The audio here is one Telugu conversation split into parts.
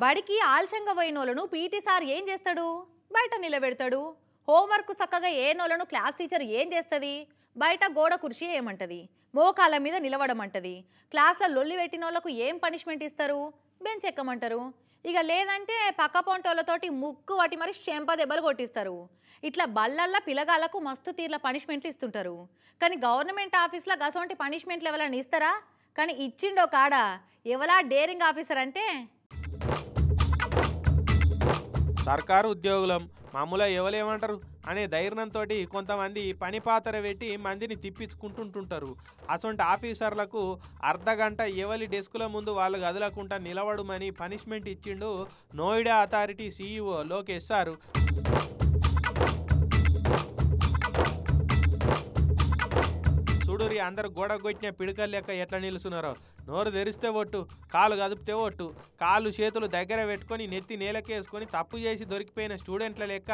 బడికి ఆలస్యంగా పోయినోళ్ళను పీటీ సార్ ఏం చేస్తాడు? బయట నిలబెడతాడు. హోంవర్క్ చక్కగా ఏనోళ్ళను క్లాస్ టీచర్ ఏం చేస్తుంది? బయట గోడ కుర్చీ ఏమంటది? మోకాళ్ళ మీద నిలబడమంటది. క్లాస్లో లొల్లి పెట్టినోళ్ళకు ఏం పనిష్మెంట్ ఇస్తారు? బెంచ్ ఎక్కమంటారు. ఇక లేదంటే పక్క పొంటోళ్ళతోటి ముక్కు వాటి మరి చెంప దెబ్బలు కొట్టిస్తారు. ఇట్లా బళ్ళల్లో పిల్లగాళ్ళకు మస్తు తీర్ల పనిష్మెంట్లు ఇస్తుంటారు. కానీ గవర్నమెంట్ ఆఫీస్లో గసవంటి పనిష్మెంట్లు ఎవరైనా ఇస్తారా? కానీ ఇచ్చిండో కాడ ఎవలా డేరింగ్ ఆఫీసర్ అంటే సర్కారు ఉద్యోగులం మామూలుగా ఎవలేమంటారు అనే ధైర్యంతో కొంతమంది పని పాత్ర పెట్టి మందిని తిప్పించుకుంటుంటుంటారు. అసొంటి ఆఫీసర్లకు అర్ధగంట ఎవరి డెస్కుల ముందు వాళ్ళు కదలకుండా నిలబడమని పనిష్మెంట్ ఇచ్చిండు Noida authority CEO Lokesh sir. చూడురి అందరు గోడ కొట్టిన పిడకలు లెక్క ఎట్లా నిలుస్తున్నారో. నోరు తెరిస్తే ఒట్టు, కాలు కదిపితే ఒట్టు, కాళ్ళు చేతులు దగ్గర పెట్టుకొని నెత్తి నేలకేసుకొని తప్పు చేసి దొరికిపోయిన స్టూడెంట్ల లెక్క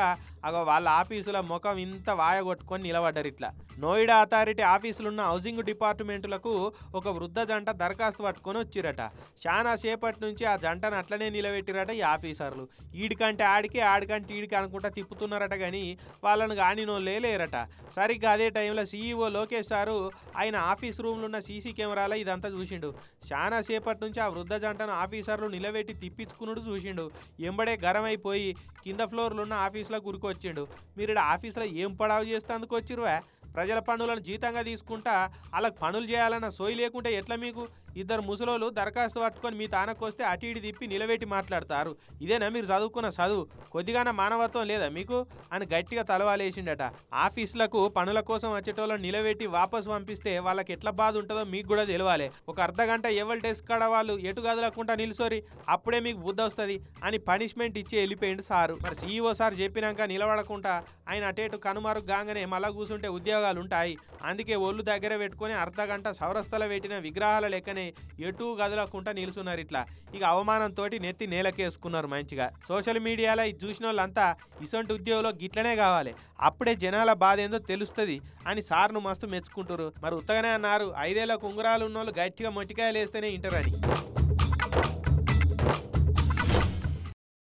వాళ్ళ ఆఫీసుల ముఖం ఇంత వాయగొట్టుకొని నిలబడ్డారు. ఇట్లా నోయిడా అథారిటీ ఆఫీసులున్న హౌసింగ్ డిపార్ట్మెంటులకు ఒక వృద్ధ జంట దరఖాస్తు పట్టుకొని వచ్చిరట. చాలా సేపటి నుంచి ఆ జంటను అట్లనే నిలబెట్టిరట ఈ ఆఫీసర్లు. ఈడికంటే ఆడికి ఆడికంటే ఈడికి అనుకుంటా తిప్పుతున్నారట. కానీ వాళ్ళను కానినోళ్ళే లేరట. సరిగ్గా అదే టైంలో సీఈఓ లోకేష్ సారు ఆయన ఆఫీస్ రూమ్లో ఉన్న సీసీ కెమెరాలో ఇదంతా చూసిండు. చాలా సేపటి నుంచి ఆ వృద్ధ జంటను ఆఫీసర్లు నిలబెట్టి తిప్పించుకున్నాడు చూసిండు. ఎంబడే గరం అయిపోయి కింద ఫ్లోర్లో ఉన్న ఆఫీసులో గురికొచ్చిండు. మీరు ఆఫీసులో ఏం పడావు చేస్తేందుకు వచ్చిరువా? ప్రజల పన్నులను జీతంగా తీసుకుంటా వాళ్ళకి పనులు చేయాలన్న సోయి లేకుంటే ఎట్లా? మీకు ఇద్దరు ముసలోళ్ళు దరఖాస్తు పట్టుకొని మీ తానకొస్తే అటు ఇటు తిప్పి నిలబెట్టి మాట్లాడతారు. ఇదేనా మీరు చదువుకున్న చదువు? కొద్దిగానే మానవత్వం లేదా మీకు అని గట్టిగా తలవాలేసిండట. ఆఫీసులకు పనుల కోసం వచ్చేటోళ్ళని నిలబెట్టి వాపసు పంపిస్తే వాళ్ళకి ఎట్లా బాధ ఉంటుందో మీకు కూడా తెలియాలి. ఒక అర్ధగంట ఎవరి డెస్క్ కాడ వాళ్ళు ఎటు కదలకుండా నిలుసోరి, అప్పుడే మీకు బుద్ధి వస్తుంది అని పనిష్మెంట్ ఇచ్చి వెళ్ళిపోయిండు సారు. మరి సీఈఓ సార్ చెప్పినాక నిలబడకుండా ఆయన అటేటు కనుమరుగు గాంగానే మళ్ళా కూర్చుంటే ఉద్యోగాలు ఉంటాయి. అందుకే ఒళ్ళు దగ్గర పెట్టుకొని అర్ధగంట సౌరస్థల పెట్టిన విగ్రహాల లెక్కనే ఎటు గదలకుండా నిలుచున్నారు. ఇట్లా ఇక అవమానంతో నెత్తి నేలకేసుకున్నారు. మంచిగా సోషల్ మీడియాలో ఇది చూసిన వాళ్ళంతా ఇసొంటి ఉద్యోగులు గిట్లనే కావాలి, అప్పుడే జనాల బాధ ఏందో తెలుస్తుంది అని సార్ను మస్తు మెచ్చుకుంటారు. మరి ఉత్తగానే అన్నారు 5 ఏళ్ల ఉంగరాలు ఉన్నోళ్ళు గట్టిగా మొట్టికాయలు వేస్తేనే ఇంటరని.